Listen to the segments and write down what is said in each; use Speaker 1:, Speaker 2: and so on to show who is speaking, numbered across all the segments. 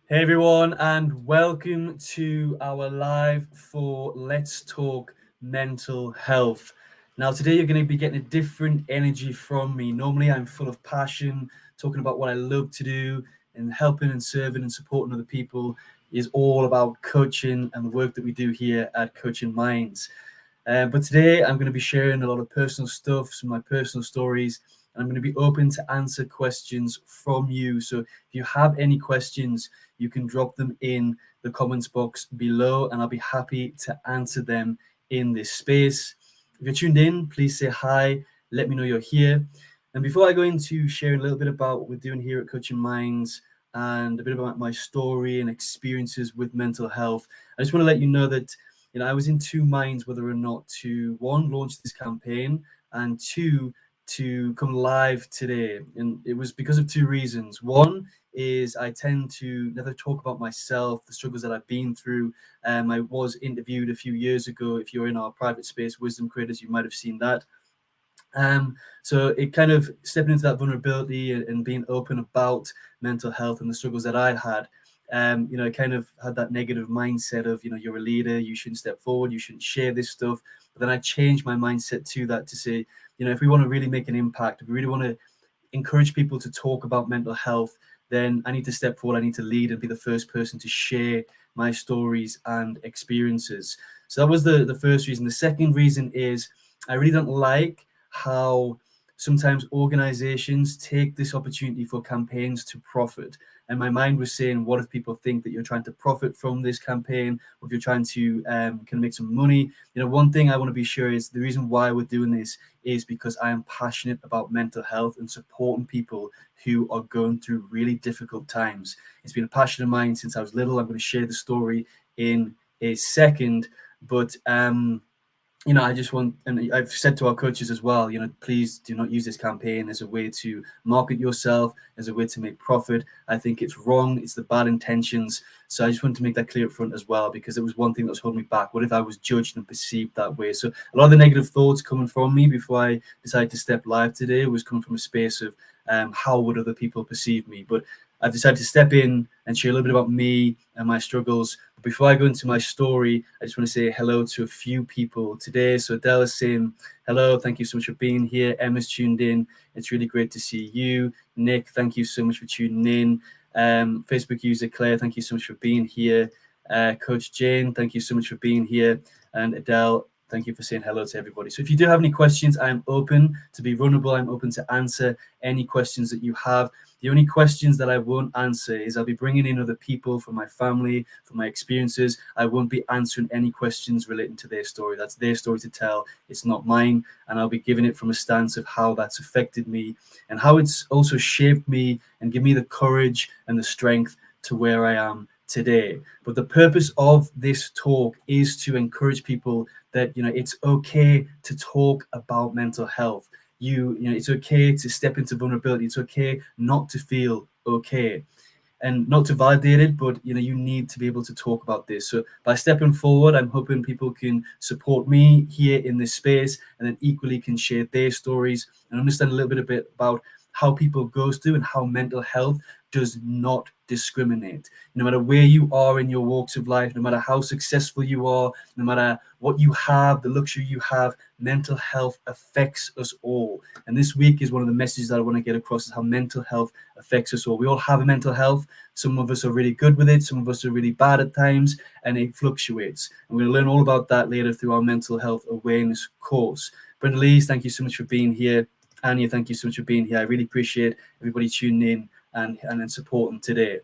Speaker 1: Hey everyone, and welcome to our live for Let's Talk Mental Health. Now, today you're going to be getting a different energy from me. Normally, I'm full of passion, talking about what I love to do, and helping and serving and supporting other people is all about coaching and the work that we do here at Coaching Minds. But today I'm going to be sharing a lot of personal stuff, some of my personal stories, and I'm going to be open to answer questions from you. So if you have any questions, you can drop them in the comments box below, and I'll be happy to answer them in this space. If you're tuned in, please say hi, let me know you're here. And before I go into sharing a little bit about what we're doing here at Coaching Minds and a bit about my story and experiences with mental health, I just want to let you know that I was in two minds whether or not to, one, launch this campaign, and two, to come live today. And it was because of two reasons. One is I tend to never talk about myself, the struggles that I've been through. I was interviewed a few years ago. If you're in our private space, Wisdom Creators, you might have seen that. So it kind of stepping into that vulnerability and being open about mental health and the struggles that I had. I kind of had that negative mindset of, you're a leader, you shouldn't step forward, you shouldn't share this stuff. But then I changed my mindset to that to say, if we want to really make an impact, if we really want to encourage people to talk about mental health, then I need to step forward. I need to lead and be the first person to share my stories and experiences. So that was the first reason. The second reason is I really don't like how sometimes organizations take this opportunity for campaigns to profit. And my mind was saying, what if people think that you're trying to profit from this campaign, or if you're trying to kind of make some money? One thing I want to be sure is the reason why we're doing this is because I am passionate about mental health and supporting people who are going through really difficult times. It's been a passion of mine since I was little. I'm going to share the story in a second, but I just want, and I've said to our coaches as well, please do not use this campaign as a way to market yourself, as a way to make profit. I think it's wrong. It's the bad intentions. So I just wanted to make that clear up front as well, because it was one thing that was holding me back. What if I was judged and perceived that way? So a lot of the negative thoughts coming from me before I decided to step live today was coming from a space of how would other people perceive me? But I've decided to step in and share a little bit about me and my struggles. But before I go into my story, I just want to say hello to a few people today. So Adele is saying hello. Thank you so much for being here. Emma's tuned in. It's really great to see you. Nick, thank you so much for tuning in. Facebook user Claire, thank you so much for being here. Coach Jane, thank you so much for being here. And Adele, thank you for saying hello to everybody. So if you do have any questions, I'm open to be vulnerable. I'm open to answer any questions that you have. The only questions that I won't answer is I'll be bringing in other people from my family, from my experiences. I won't be answering any questions relating to their story. That's their story to tell. It's not mine. And I'll be giving it from a stance of how that's affected me and how it's also shaped me and give me the courage and the strength to where I am today. But the purpose of this talk is to encourage people that, it's okay to talk about mental health. It's okay to step into vulnerability. It's okay not to feel okay, and not to validate it, but you need to be able to talk about this. So by stepping forward, I'm hoping people can support me here in this space, and then equally can share their stories and understand a little bit about how people go through and how mental health does not discriminate. No matter where you are in your walks of life, no matter how successful you are, no matter what you have, the luxury you have, mental health affects us all. And this week is one of the messages that I want to get across, is how mental health affects us all. We all have a mental health. Some of us are really good with it. Some of us are really bad at times, and it fluctuates. And we're going to learn all about that later through our mental health awareness course. Brenda Lees, thank you so much for being here. Anya, thank you so much for being here. I really appreciate everybody tuning in and supporting today.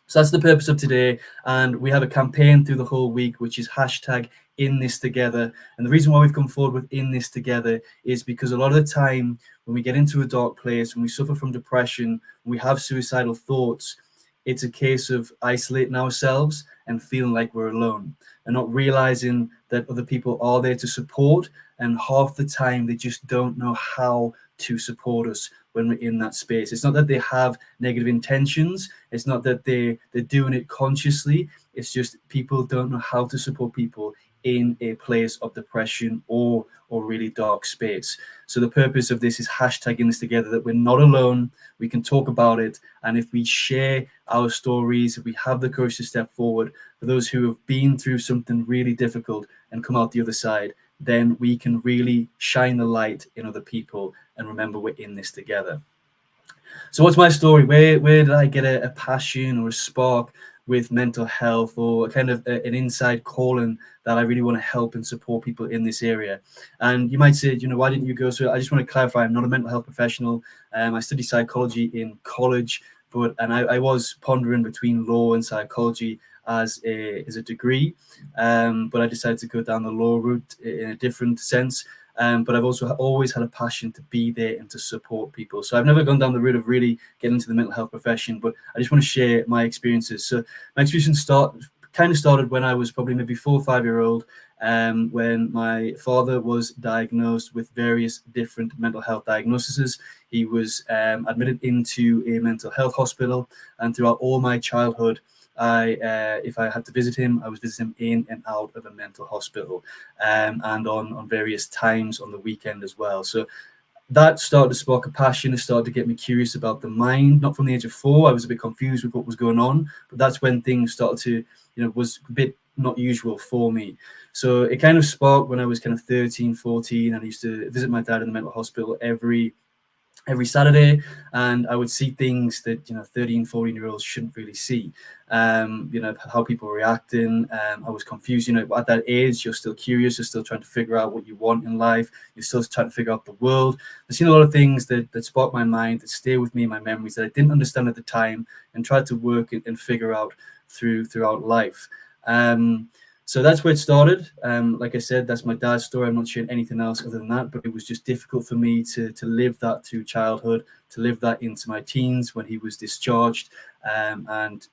Speaker 1: So that's the purpose of today. And we have a campaign through the whole week, which is hashtag in this together. And the reason why we've come forward with in this together is because a lot of the time when we get into a dark place, when we suffer from depression, when we have suicidal thoughts, it's a case of isolating ourselves and feeling like we're alone and not realizing that other people are there to support. And half the time they just don't know how to support us when we're in that space. It's not that they have negative intentions. It's not that they're doing it consciously. It's just people don't know how to support people in a place of depression or really dark space. So the purpose of this is hashtagging this together, that we're not alone, we can talk about it, and if we share our stories, if we have the courage to step forward, for those who have been through something really difficult and come out the other side, then we can really shine the light in other people and remember we're in this together. So what's my story? Where did I get a passion or a spark with mental health, or kind of an inside calling that I really want to help and support people in this area? And you might say, why didn't you go? So I just want to clarify, I'm not a mental health professional. I studied psychology in college, and I was pondering between law and psychology as a degree, but I decided to go down the law route in a different sense. But I've also always had a passion to be there and to support people. So I've never gone down the route of really getting into the mental health profession, but I just want to share my experiences. So my experience started when I was probably maybe 4 or 5 year old, when my father was diagnosed with various different mental health diagnoses. He was admitted into a mental health hospital, and throughout all my childhood, if I had to visit him, I was visiting him in and out of a mental hospital, and on various times on the weekend as well. So that started to spark a passion. It started to get me curious about the mind. Not from the age of 4, I was a bit confused with what was going on, but that's when things started to, was a bit not usual for me. So it kind of sparked when I was kind of 13, 14. I used to visit my dad in the mental hospital every Saturday, and I would see things that 13, 14-year-olds shouldn't really see. How people were reacting. I was confused. At that age, you're still curious, you're still trying to figure out what you want in life, you're still trying to figure out the world. I've seen a lot of things that spark my mind, that stay with me in my memories, that I didn't understand at the time, and tried to work and figure out throughout life. So that's where it started. Like I said, that's my dad's story. I'm not sharing anything else other than that, but it was just difficult for me to live that through childhood, to live that into my teens when he was discharged. And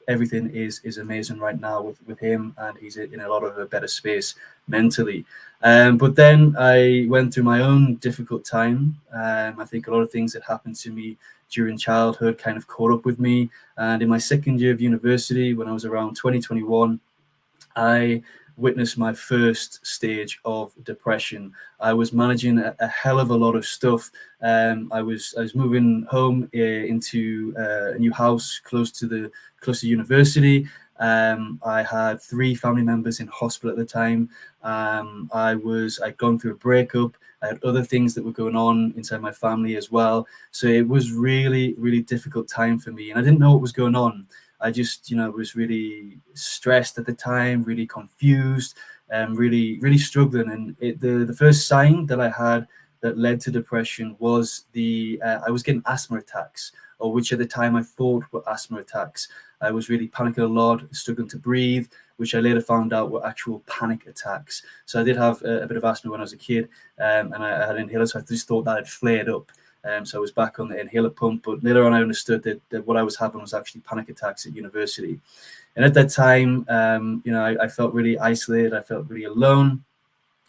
Speaker 1: everything is amazing right now with him, and he's in a lot of a better space mentally. But then I went through my own difficult time. I think a lot of things that happened to me during childhood kind of caught up with me. And in my second year of university, when I was around 2021, I witnessed my first stage of depression. I was managing a hell of a lot of stuff. I was moving home into a new house close to university. I had 3 family members in hospital at the time. I'd gone through a breakup. I had other things that were going on inside my family as well. So it was really, really difficult time for me, and I didn't know what was going on. I just, was really stressed at the time, really confused, really, really struggling. And the first sign that I had that led to depression was I was getting asthma attacks, or which at the time I thought were asthma attacks. I was really panicking a lot, struggling to breathe, which I later found out were actual panic attacks. So I did have a bit of asthma when I was a kid, and I had inhalers. So I just thought that had flared up. So I was back on the inhaler pump, but later on I understood that what I was having was actually panic attacks at university. And at that time, I felt really isolated. I felt really alone.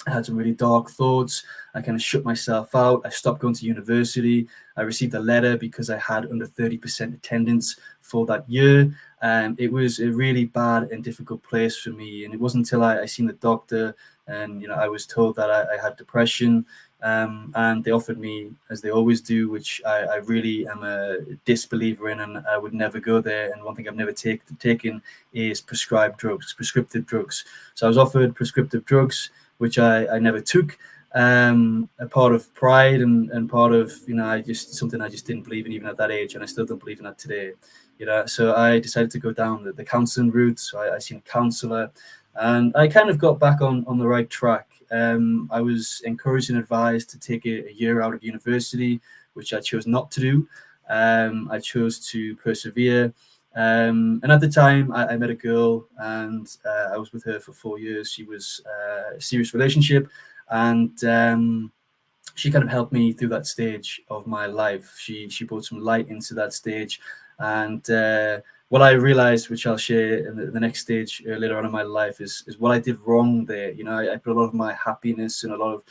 Speaker 1: I had some really dark thoughts. I kind of shut myself out. I stopped going to university. I received a letter because I had under 30% attendance for that year. It was a really bad and difficult place for me. And it wasn't until I seen the doctor, and I was told that I had depression. And they offered me, as they always do, which I really am a disbeliever in, and I would never go there. And one thing I've never taken is prescriptive drugs. So I was offered prescriptive drugs, which I never took. A part of pride and part of something I just didn't believe in even at that age, and I still don't believe in that today. So I decided to go down the counseling route. So I seen a counselor, and I kind of got back on the right track. I was encouraged and advised to take a year out of university, which I chose not to do. I chose to persevere. And at the time, I met a girl, and I was with her for 4 years. She was a serious relationship, and she kind of helped me through that stage of my life. She brought some light into that stage, and what I realized, which I'll share in the next stage later on in my life, is what I did wrong there. I put a lot of my happiness and a lot of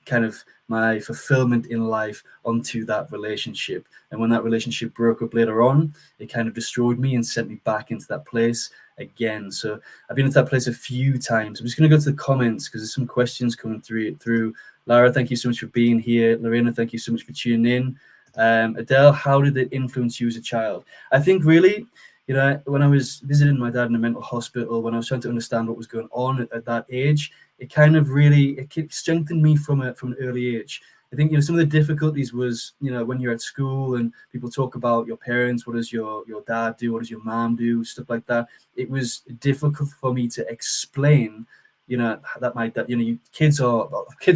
Speaker 1: kind of my fulfillment in life onto that relationship. And when that relationship broke up later on, it kind of destroyed me and sent me back into that place again. So I've been into that place a few times. I'm just going to go to the comments because there's some questions coming through. Lara, thank you so much for being here. Lorena, thank you so much for tuning in. Adele, how did it influence you as a child? I think really, you know, when I was visiting my dad in a mental hospital, when I was trying to understand what was going on at that age, it kind of really strengthened me from an early age. I think, you know, some of the difficulties was, you know, when you're at school and people talk about your parents, what does your dad do, what does your mom do, stuff like that. It was difficult for me to explain, you know, that you know, kids are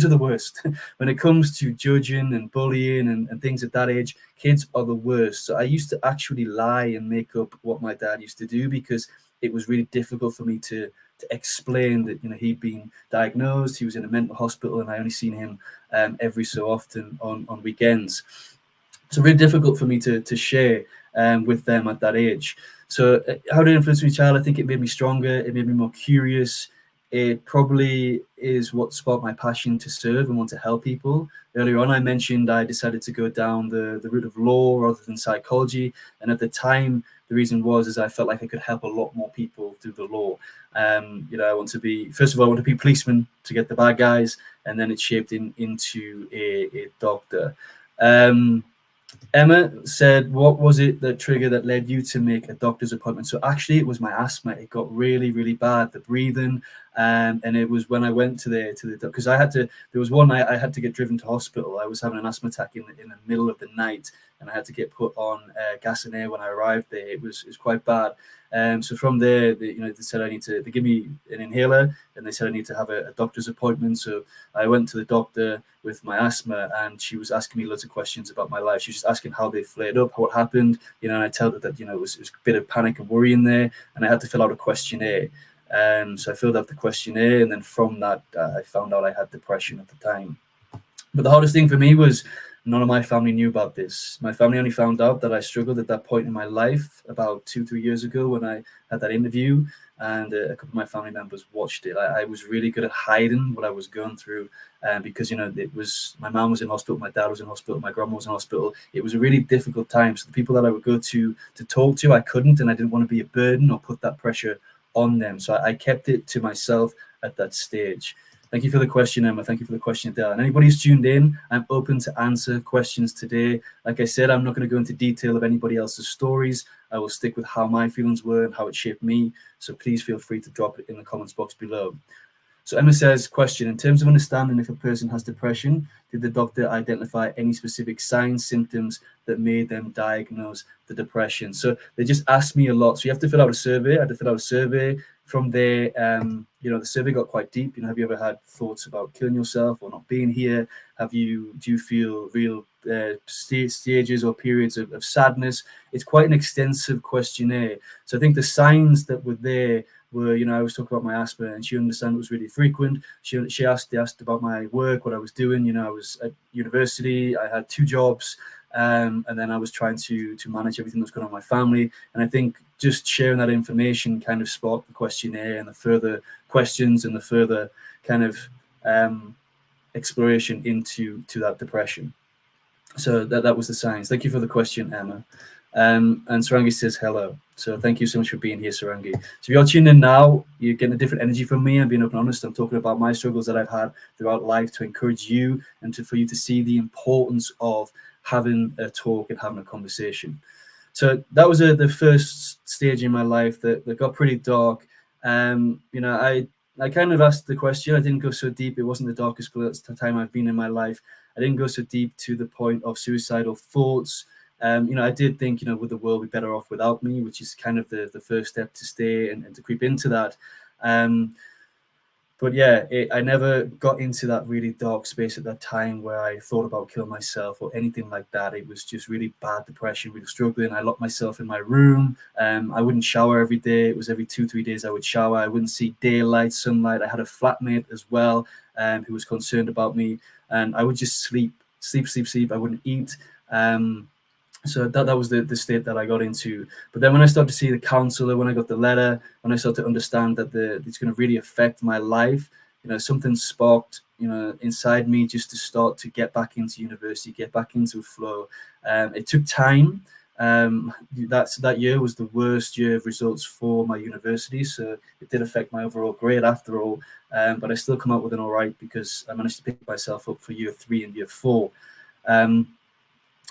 Speaker 1: the worst when it comes to judging and bullying and things at that age. Kids are the worst. So I used to actually lie and make up what my dad used to do because it was really difficult for me to explain that, you know, he'd been diagnosed, he was in a mental hospital, and I only seen him every so often on weekends. So really difficult for me to share with them at that age. So how did it influence me, child? I think it made me stronger. It made me more curious. It probably is what sparked my passion to serve and want to help people. Earlier on, I mentioned I decided to go down the route of law rather than psychology. And at the time, the reason was I felt like I could help a lot more people through the law. You know, I want to be, first of all, I want to be a policeman to get the bad guys, and then it shaped into a doctor. Emma said, what was it that trigger that led you to make a doctor's appointment? So actually it was my asthma. It got really, really bad, the breathing. And it was when I went to the because I had to, there was one night I had to get driven to hospital. I was having an asthma attack in the middle of the night, and I had to get put on gas and air when I arrived there. It was quite bad. So from there, you know, they said they give me an inhaler, and they said I need to have a doctor's appointment. So I went to the doctor with my asthma, and she was asking me loads of questions about my life. She was just asking how they flared up, what happened, you know, and I told her that, you know, it was a bit of panic and worry in there, and I had to fill out a questionnaire. So I filled out the questionnaire, and then from that, I found out I had depression at the time. But the hardest thing for me was none of my family knew about this. My family only found out that I struggled at that point in my life about 2-3 years ago when I had that interview, and a couple of my family members watched it. I was really good at hiding what I was going through, because, you know, it was, my mom was in hospital, my dad was in hospital, my grandma was in hospital. It was a really difficult time. So the people that I would go to talk to, I couldn't, and I didn't want to be a burden or put that pressure on them. So I kept it to myself at that stage. Thank you for the question, Emma. Thank you for the question, Adele. And anybody who's tuned in, I'm open to answer questions today. Like I said, I'm not going to go into detail of anybody else's stories. I will stick with how my feelings were and how it shaped me. So please feel free to drop it in the comments box below. So Emma says, question, in terms of understanding if a person has depression, did the doctor identify any specific signs, symptoms that made them diagnose the depression? So they just asked me a lot. So you have to fill out a survey. I had to fill out a survey. From there, you know, the survey got quite deep. You know, have you ever had thoughts about killing yourself or not being here? Do you feel real stages or periods of sadness? It's quite an extensive questionnaire. So I think the signs that were there were, you know, I was talking about my asthma, and she understood it was really frequent. They asked about my work, what I was doing. You know, I was at university, I had 2 jobs, and then I was trying to manage everything that's going on in my family. And I think just sharing that information kind of sparked the questionnaire and the further questions and the further kind of exploration into that depression. So that was the signs. Thank you for the question, Emma. And Sarangi says hello. So thank you so much for being here, Sarangi. So if you're tuning in now, you're getting a different energy from me. I'm being open and honest. I'm talking about my struggles that I've had throughout life to encourage you and for you to see the importance of having a talk and having a conversation. So that was the first stage in my life that got pretty dark. You know, I kind of asked the question. I didn't go so deep. It wasn't the darkest time I've been in my life. I didn't go so deep to the point of suicidal thoughts. You know, I did think, you know, would the world be better off without me, which is kind of the first step to stay and to creep into that. But yeah, I never got into that really dark space at that time where I thought about killing myself or anything like that. It was just really bad depression, really struggling. I locked myself in my room. I wouldn't shower every day. It was every 2-3 days I would shower. I wouldn't see daylight, sunlight. I had a flatmate as well, who was concerned about me. And I would just sleep. I wouldn't eat. So that was the state that I got into. But then when I started to see the counselor, when I got the letter, when I started to understand that it's going to really affect my life, you know, something sparked inside me just to start to get back into university, get back into flow. It took time. That year was the worst year of results for my university, so it did affect my overall grade after all. But I still come out with an all right because I managed to pick myself up for year 3 and year 4.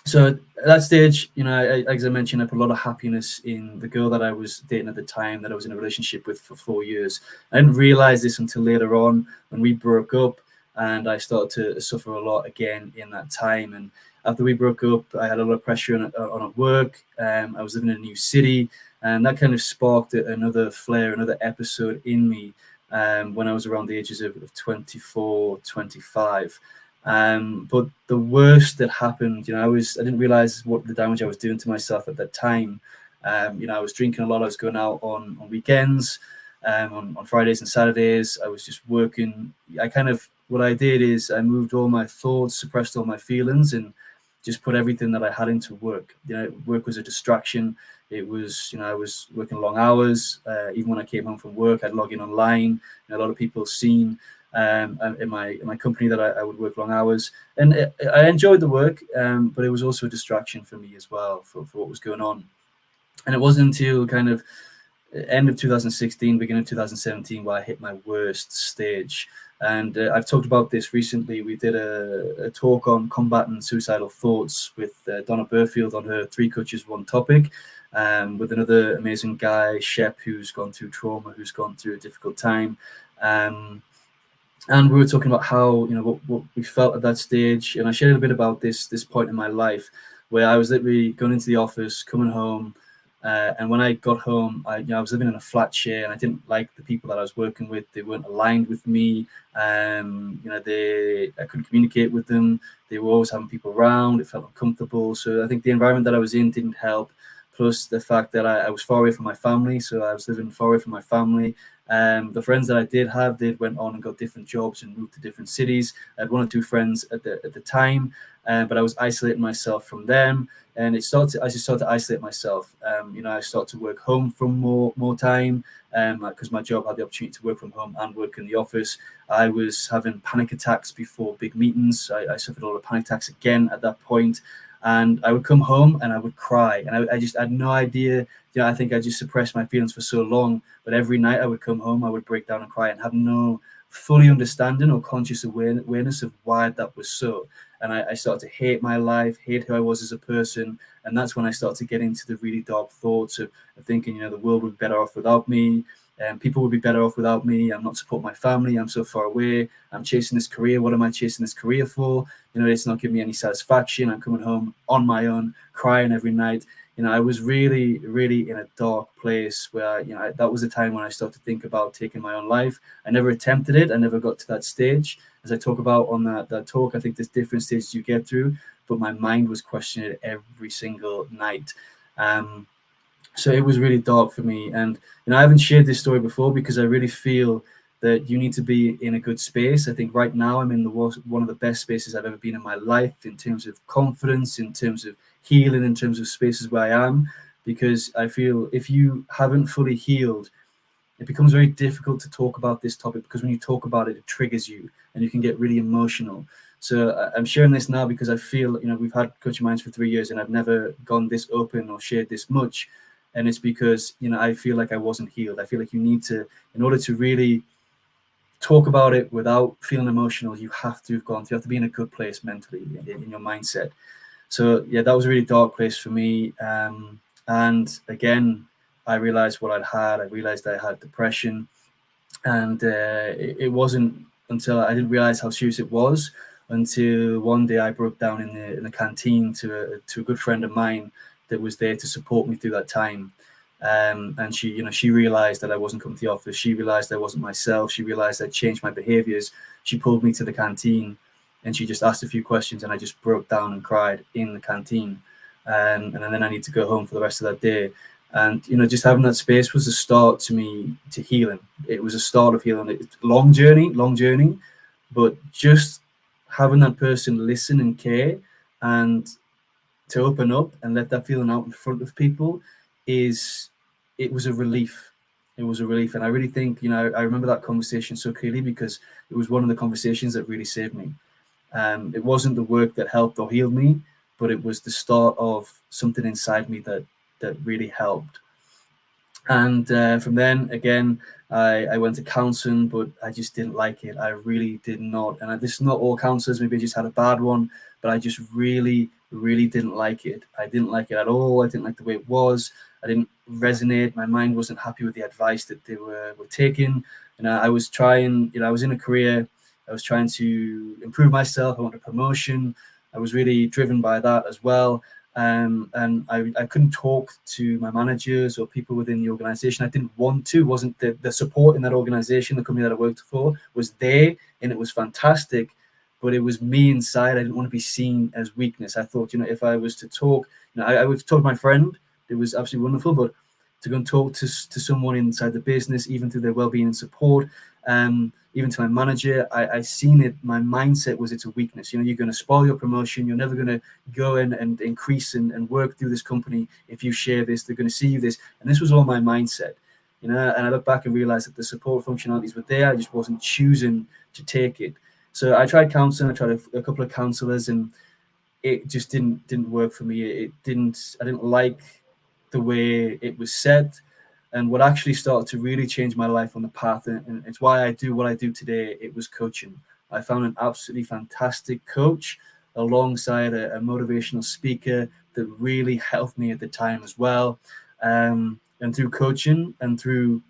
Speaker 1: So at that stage, as I mentioned, I put a lot of happiness in the girl that I was dating at the time, that I was in a relationship with for 4 years. I didn't realize this until later on when we broke up, and I started to suffer a lot again in that time. And after we broke up, I had a lot of pressure on at work. I was living in a new city, and that kind of sparked another flare, another episode in me when I was around the ages of 24, 25. But the worst that happened, I didn't realize what the damage I was doing to myself at that time. I was drinking a lot. I was going out on weekends, on Fridays and Saturdays. I was just working. What I did is I moved all my thoughts, suppressed all my feelings, and just put everything that I had into work. Work was a distraction. It was, I was working long hours. Even when I came home from work, I'd log in online. A lot of people seen in my company that I would work long hours, and I enjoyed the work, but it was also a distraction for me as well for what was going on. And it wasn't until kind of end of 2016, beginning of 2017, where I hit my worst stage. And I've talked about this recently. We did a talk on combating suicidal thoughts with Donna Burfield on her 3 Coaches, 1 Topic, with another amazing guy, Shep, who's gone through trauma, who's gone through a difficult time. And we were talking about how, what we felt at that stage. And I shared a bit about this point in my life where I was literally going into the office, coming home. And when I got home, I was living in a flat share, and I didn't like the people that I was working with. They weren't aligned with me. I couldn't communicate with them. They were always having people around. It felt uncomfortable. So I think the environment that I was in didn't help. Plus the fact that I was far away from my family. So I was living far away from my family. The friends that I did have, they went on and got different jobs and moved to different cities. I had 1 or 2 friends at the time, but I was isolating myself from them. And I just started to isolate myself. I started to work home from more time because my job had the opportunity to work from home and work in the office. I was having panic attacks before big meetings. I suffered a lot of panic attacks again at that point. And I would come home and I would cry. And I just had no idea. I think I just suppressed my feelings for so long. But every night I would come home, I would break down and cry and have no fully understanding or conscious awareness of why that was so. And I started to hate my life, hate who I was as a person. And that's when I started to get into the really dark thoughts of thinking, the world would be better off without me. And people would be better off without me. I'm not supporting my family. I'm so far away. I'm chasing this career. What am I chasing this career for? It's not giving me any satisfaction. I'm coming home on my own, crying every night. I was really, really in a dark place where, that was the time when I started to think about taking my own life. I never attempted it. I never got to that stage. As I talk about on that talk, I think there's different stages you get through, but my mind was questioning it every single night. So it was really dark for me. And, I haven't shared this story before because I really feel that you need to be in a good space. I think right now I'm in one of the best spaces I've ever been in my life in terms of confidence, in terms of healing, in terms of spaces where I am, because I feel if you haven't fully healed, it becomes very difficult to talk about this topic because when you talk about it, it triggers you and you can get really emotional. So I'm sharing this now because I feel, we've had Coaching Minds for 3 years and I've never gone this open or shared this much. And it's because, I feel like I wasn't healed. I feel like you need to, in order to really talk about it without feeling emotional, you have to be in a good place mentally in your mindset. So yeah, that was a really dark place for me. And again, I realized what I'd had. I realized I had depression, and it wasn't until I didn't realize how serious it was until one day I broke down in the canteen to a good friend of mine that was there to support me through that time. And she realized that I wasn't coming to the office. She realized I wasn't myself. She realized I'd changed my behaviors. She pulled me to the canteen and she just asked a few questions and I just broke down and cried in the canteen. And then I need to go home for the rest of that day. And, just having that space was a start to me to healing. It was a start of healing. It's a long journey, but just having that person listen and care and to open up and let that feeling out in front of people it was a relief. It was a relief. And I really think, I remember that conversation so clearly because it was one of the conversations that really saved me. It wasn't the work that helped or healed me, but it was the start of something inside me that really helped. And from then, again, I went to counseling, but I just didn't like it. I really did not. And this is not all counselors. Maybe I just had a bad one, but I just really, really didn't like it. I didn't like it at all. I didn't like the way it was. I didn't resonate. My mind wasn't happy with the advice that they were taking. I was trying, I was in a career. I was trying to improve myself. I wanted a promotion. I was really driven by that as well. And I couldn't talk to my managers or people within the organization. I didn't want to. Wasn't the support in that organization, the company that I worked for, was there, and it was fantastic, but it was me inside. I didn't want to be seen as weakness. I thought, if I was to talk, I would talk to my friend. It was absolutely wonderful, but to go and talk to someone inside the business, even through their well-being and support, even to my manager, I seen it. My mindset was it's a weakness. You're going to spoil your promotion. You're never going to go in and increase and work through this company if you share this. They're going to see you this. And this was all my mindset. And I look back and realized that the support functionalities were there. I just wasn't choosing to take it. So I tried counseling. I tried a couple of counselors, and it just didn't work for me. I didn't like the way it was said. And what actually started to really change my life on the path, and it's why I do what I do today, it was coaching. I found an absolutely fantastic coach alongside a motivational speaker that really helped me at the time as well. And through coaching and through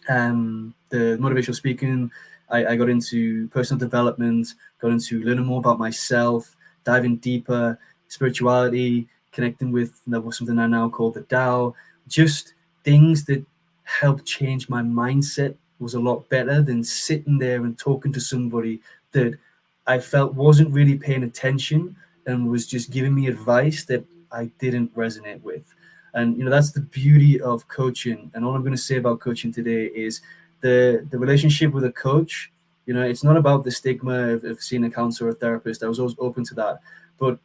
Speaker 1: the motivational speaking, I got into personal development, got into learning more about myself, diving deeper, spirituality, connecting with something I now call the Tao. Just things that helped change my mindset was a lot better than sitting there and talking to somebody that I felt wasn't really paying attention and was just giving me advice that I didn't resonate with. And that's the beauty of coaching. And all I'm going to say about coaching today is the relationship with a coach. It's not about the stigma of seeing a counselor or a therapist. I was always open to that. But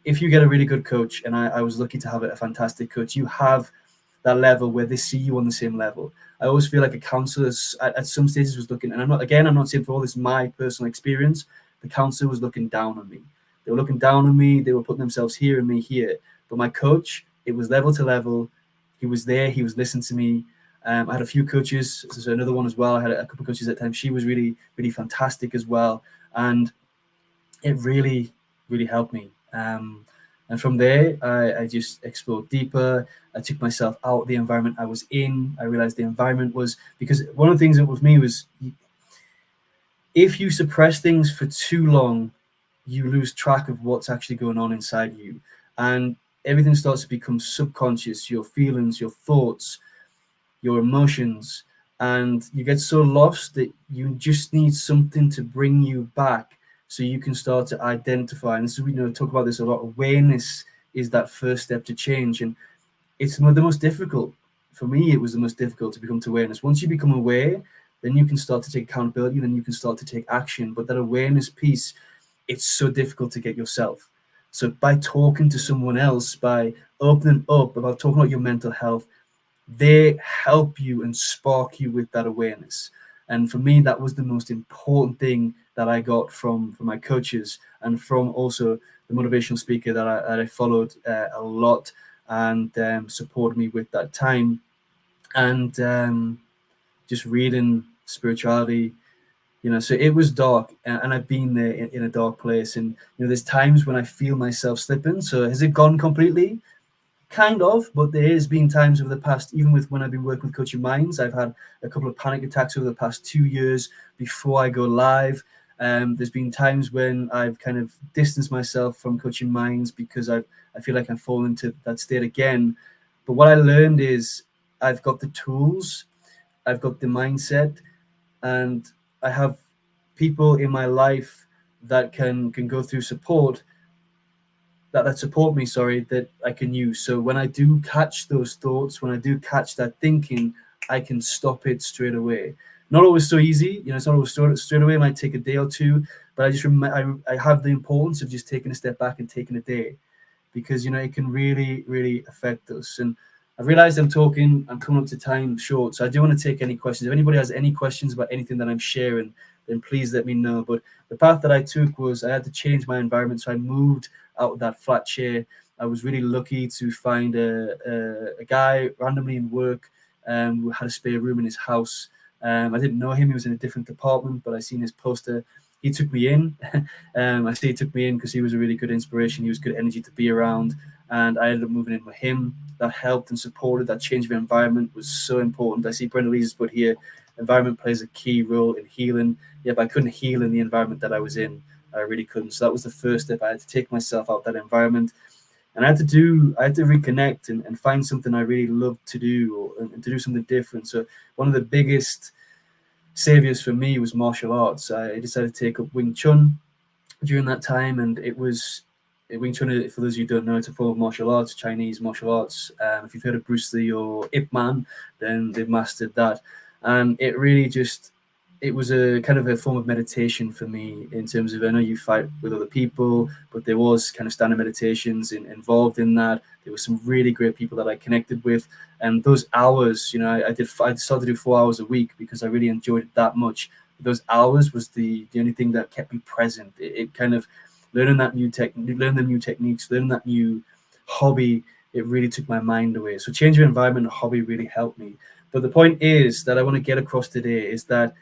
Speaker 1: if you get a really good coach, and I was lucky to have a fantastic coach, you have that level where they see you on the same level. I always feel like a counselor at some stages was looking, and I'm not saying for all this, my personal experience, the counselor was looking down on me. They were looking down on me. They were putting themselves here and me here. But my coach, it was level to level. He was there. He was listening to me. I had a few coaches. So another one as well. I had a couple of coaches at the time. She was really, really fantastic as well. And it really, really helped me. And from there, I just explored deeper. I took myself out of the environment I was in. I realized the environment was, because one of the things that with me was, if you suppress things for too long, you lose track of what's actually going on inside you. And everything starts to become subconscious, your feelings, your thoughts, your emotions. And you get so lost that you just need something to bring you back so you can start to identify. And this is, we talk about this a lot. Awareness is that first step to change. And it's the most difficult. For me, it was the most difficult to become to awareness. Once you become aware, then you can start to take accountability, then you can start to take action. But that awareness piece, it's so difficult to get yourself. So by talking to someone else, by opening up about talking about your mental health, they help you and spark you with that awareness. And for me, that was the most important thing that I got from my coaches and from also the motivational speaker that I followed a lot and supported me with that time. And just reading spirituality, so it was dark, and I've been there in a dark place. And there's times when I feel myself slipping. So has it gone completely? Kind of, but there has been times over the past, even with when I've been working with Coaching Minds, I've had a couple of panic attacks over the past 2 years before I go live. There's been times when I've kind of distanced myself from Coaching Minds because I feel like I'm falling into that state again. But what I learned is I've got the tools, I've got the mindset, and I have people in my life that can go through support that support me, that I can use. So when I do catch those thoughts, when I do catch that thinking, I can stop it straight away. Not always so easy, it's not always straight away. It might take a day or two, but I just remember I have the importance of just taking a step back and taking a day, because it can really, really affect us. And I've realized I'm coming up to time short, so I do want to take any questions. If anybody has any questions about anything that I'm sharing, then please let me know. But the path that I took was I had to change my environment. So I moved out of that flat chair. I was really lucky to find a guy randomly in work who had a spare room in his house. I didn't know him. He was in a different department, but I seen his poster. He took me in. I say he took me in because he was a really good inspiration. He was good energy to be around. And I ended up moving in with him. That helped and supported. That change of environment was so important. I see Brenda Lee's put here, environment plays a key role in healing. Yeah, but I couldn't heal in the environment that I was in. I really couldn't. So that was the first step. I had to take myself out that environment. And I had to reconnect and find something I really loved to do and to do something different. So one of the biggest saviors for me was martial arts. I decided to take up Wing Chun during that time, and it was Wing Chun. For those of you who don't know, it's a form of martial arts, Chinese martial arts. If you've heard of Bruce Lee or Ip Man, then they've mastered that, and it really just it was a kind of a form of meditation for me in terms of I know you fight with other people, but there was kind of standard meditations involved in that. There were some really great people that I connected with, and those hours, I started to do 4 hours a week because I really enjoyed it that much. Those hours was the only thing that kept me present. It kind of learning the new techniques, learning that new hobby. It really took my mind away. So change of environment and hobby really helped me. But the point is that I want to get across today is that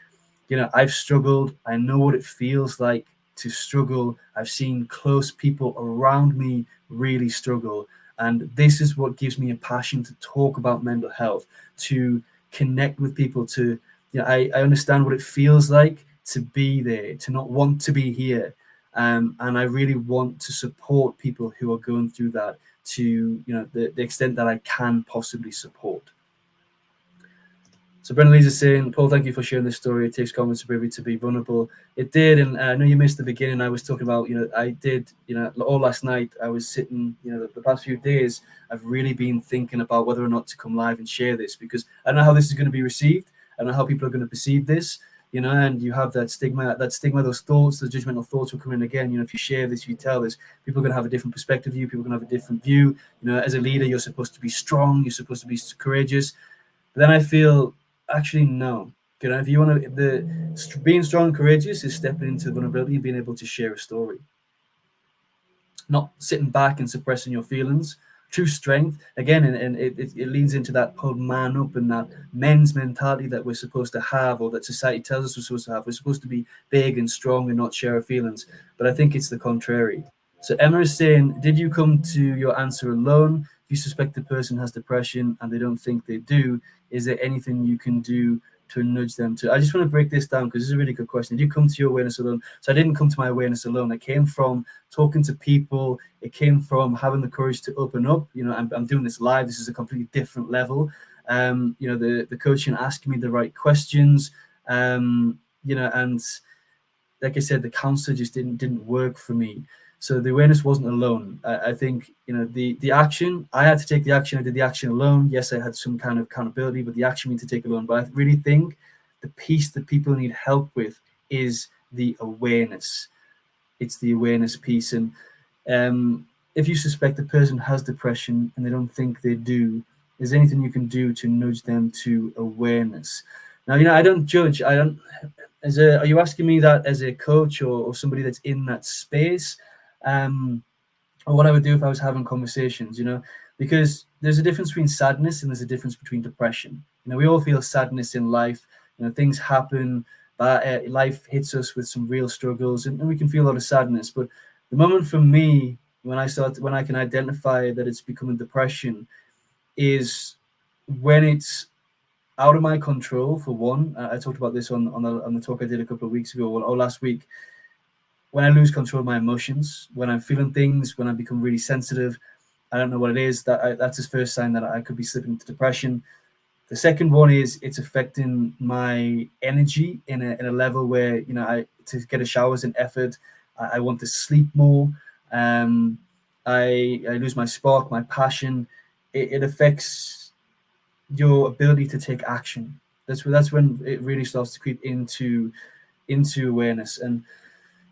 Speaker 1: I've struggled. I know what it feels like to struggle. I've seen close people around me really struggle. And this is what gives me a passion to talk about mental health, to connect with people, I understand what it feels like to be there, to not want to be here. And I really want to support people who are going through that to, the extent that I can possibly support. So Brendan Lee's saying, Paul, thank you for sharing this story. It takes confidence and bravery to be vulnerable. It did, and I know you missed the beginning. I was talking about, I did, all last night. I was sitting, the past few days, I've really been thinking about whether or not to come live and share this because I don't know how this is going to be received. I don't know how people are going to perceive this, and you have that stigma, those thoughts, the judgmental thoughts will come in again. If you share this, if you tell this, people are going to have a different perspective of you. People are going to have a different view. As a leader, you're supposed to be strong. You're supposed to be courageous. But then I feel, actually, no. If you want to, being strong and courageous is stepping into vulnerability and being able to share a story, not sitting back and suppressing your feelings. True strength, again, and it leads into that whole man up and that men's mentality that we're supposed to have, or that society tells us we're supposed to have. We're supposed to be big and strong and not share our feelings. But I think it's the contrary. So Emma is saying, did you come to your answer alone? If you suspect the person has depression and they don't think they do, is there anything you can do to nudge them to? I just want to break this down because this is a really good question. Did you come to your awareness alone? So I didn't come to my awareness alone. It came from talking to people. It came from having the courage to open up. I'm doing this live. This is a completely different level. The coaching asking me the right questions. And like I said, the counselor just didn't work for me. So the awareness wasn't alone. I think, the action, I had to take the action. I did the action alone. Yes, I had some kind of accountability, but the action we need to take alone. But I really think the piece that people need help with is the awareness. It's the awareness piece. And if you suspect the person has depression and they don't think they do, is there anything you can do to nudge them to awareness? Now, I don't judge. Are you asking me that as a coach or somebody that's in that space? Or what I would do if I was having conversations, because there's a difference between sadness and there's a difference between depression. We all feel sadness in life. Things happen, but life hits us with some real struggles, and we can feel a lot of sadness. But the moment for me, when I can identify that it's becoming depression, is when it's out of my control. For one, I talked about this on the talk I did a couple of weeks ago or last week. When I lose control of my emotions, when I'm feeling things, when I become really sensitive, I don't know what it is. That's the first sign that I could be slipping into depression. The second one is it's affecting my energy in a level where to get a shower is an effort. I want to sleep more. I lose my spark, my passion. It affects your ability to take action. That's when it really starts to creep into awareness and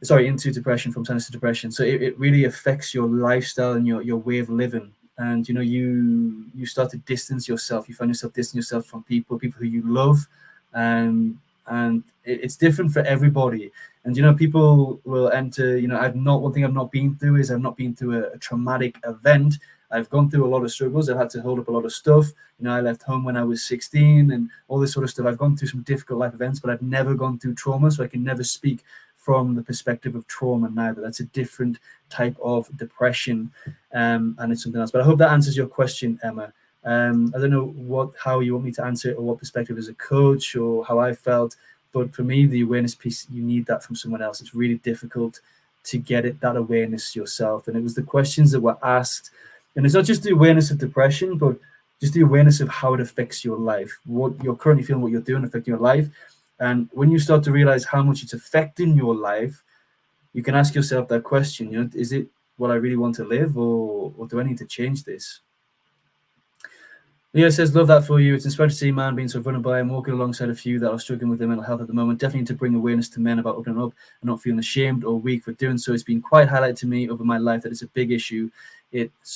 Speaker 1: into depression, from sadness to depression. So it really affects your lifestyle and your way of living. and you start to distance yourself. You find yourself distancing yourself from people who you love, and it's different for everybody. And people will enter. One thing I've not been through is I've not been through a traumatic event. I've gone through a lot of struggles. I've had to hold up a lot of stuff. I left home when I was 16 and all this sort of stuff. I've gone through some difficult life events, but I've never gone through trauma, so I can never speak from the perspective of trauma neither. That's a different type of depression, and it's something else. But I hope that answers your question, Emma. I don't know how you want me to answer it, or what perspective as a coach, or how I felt. But for me, the awareness piece, you need that from someone else. It's really difficult to get that awareness yourself. And it was the questions that were asked. And it's not just the awareness of depression, but just the awareness of how it affects your life, what you're currently feeling, what you're doing affecting your life. And when you start to realize how much it's affecting your life, you can ask yourself that question, is it what I really want to live, or do I need to change this? Leo says, love that for you. It's inspiring to see man being so vulnerable. I'm walking alongside a few that are struggling with their mental health at the moment. Definitely need to bring awareness to men about opening up and not feeling ashamed or weak for doing so. It's been quite highlighted to me over my life that it's a big issue.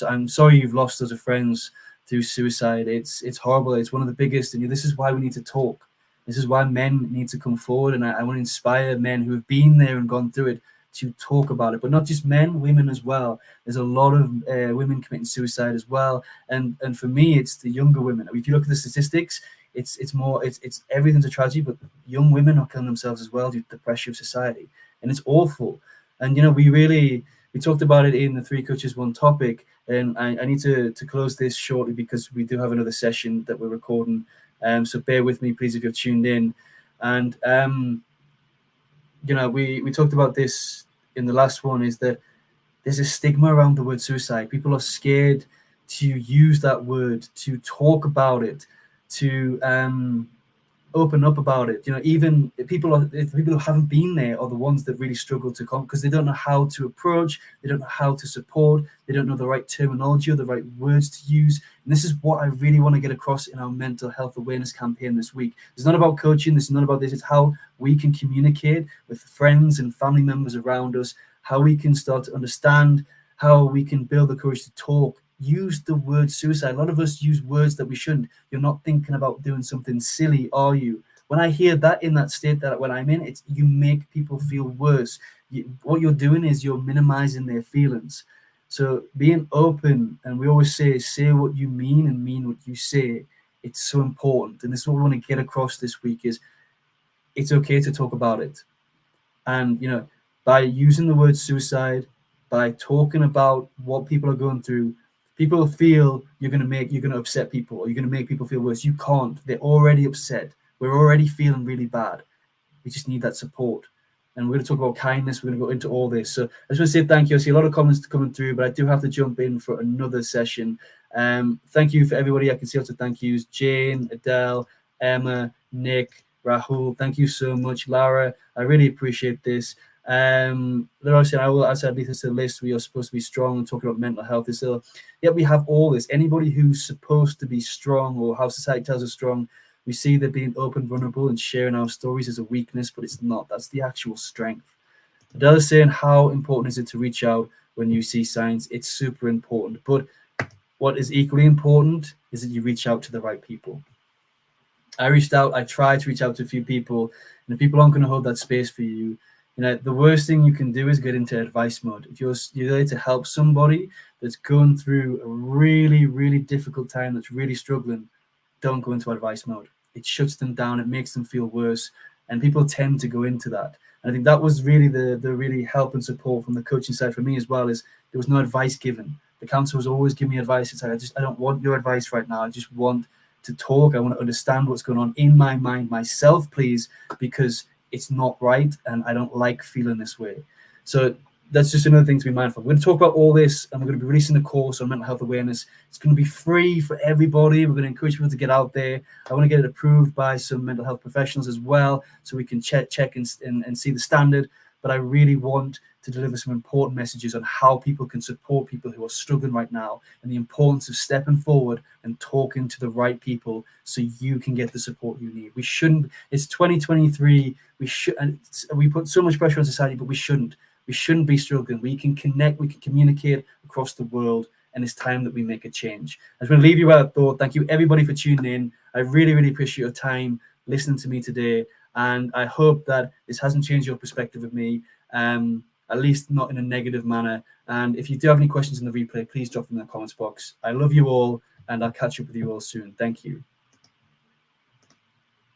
Speaker 1: I'm sorry you've lost those friends through suicide. It's horrible. It's one of the biggest, and this is why we need to talk. This is why men need to come forward, and I want to inspire men who have been there and gone through it to talk about it. But not just men, women as well. There's a lot of women committing suicide as well, and for me, it's the younger women. If you look at the statistics, it's everything's a tragedy, but young women are killing themselves as well due to the pressure of society, and it's awful. And we talked about it in the Three Coaches One Topic, and I need to close this shortly because we do have another session that we're recording. So bear with me, please, if you're tuned in. And we talked about this in the last one, is that there's a stigma around the word suicide. People are scared to use that word, to talk about it, to open up about it. Even people who haven't been there are the ones that really struggle to come, because they don't know how to approach, they don't know how to support, they don't know the right terminology or the right words to use. And this is what I really want to get across in our mental health awareness campaign this week. It's not about coaching, this is not about this, it's how we can communicate with friends and family members around us, how we can start to understand, how we can build the courage to talk. Use the word suicide. A lot of us use words that we shouldn't. You're not thinking about doing something silly, are you? When I hear that in that state that when I'm in, you make people feel worse. What you're doing is you're minimizing their feelings. So being open, and we always say what you mean and mean what you say. It's so important. And this is what we want to get across this week, is it's okay to talk about it. And, by using the word suicide, by talking about what people are going through, people feel you're going to upset people, or you're going to make people feel worse. You can't. They're already upset. We're already feeling really bad. We just need that support. And we're going to talk about kindness. We're going to go into all this. So I just want to say thank you. I see a lot of comments coming through, but I do have to jump in for another session. Thank you for everybody. I can see lots of thank yous. Jane, Adele, Emma, Nick, Rahul. Thank you so much. Lara, I really appreciate this. They're also saying, I will add this to the list. We are supposed to be strong and talking about mental health. So, yeah, we have all this. Anybody who's supposed to be strong, or how society tells us strong, we see they're being open, vulnerable, and sharing our stories as a weakness, but it's not. That's the actual strength. Adele is saying, how important is it to reach out when you see signs? It's super important. But what is equally important is that you reach out to the right people. I tried to reach out to a few people, and the people aren't going to hold that space for you. The worst thing you can do is get into advice mode. If you're there to help somebody that's going through a really, really difficult time, that's really struggling, don't go into advice mode. It shuts them down. It makes them feel worse. And people tend to go into that. And I think that was really the really help and support from the coaching side for me as well, is there was no advice given. The counselor was always giving me advice. It's like, I don't want your advice right now. I just want to talk. I want to understand what's going on in my mind myself, please, because it's not right, and I don't like feeling this way. So that's just another thing to be mindful of. We're going to talk about all this, and we're going to be releasing a course on mental health awareness. It's going to be free for everybody. We're going to encourage people to get out there. I want to get it approved by some mental health professionals as well, so we can check and see the standard. But I really want to deliver some important messages on how people can support people who are struggling right now, and the importance of stepping forward and talking to the right people so you can get the support you need. We shouldn't. It's 2023. We put so much pressure on society, but we shouldn't. We shouldn't be struggling. We can connect. We can communicate across the world, and it's time that we make a change. I just want to leave you with that thought. Thank you everybody for tuning in. I really, really appreciate your time listening to me today, and I hope that this hasn't changed your perspective of me, at least not in a negative manner. And if you do have any questions in the replay, please drop them in the comments box. I love you all, and I'll catch up with you all soon. Thank you.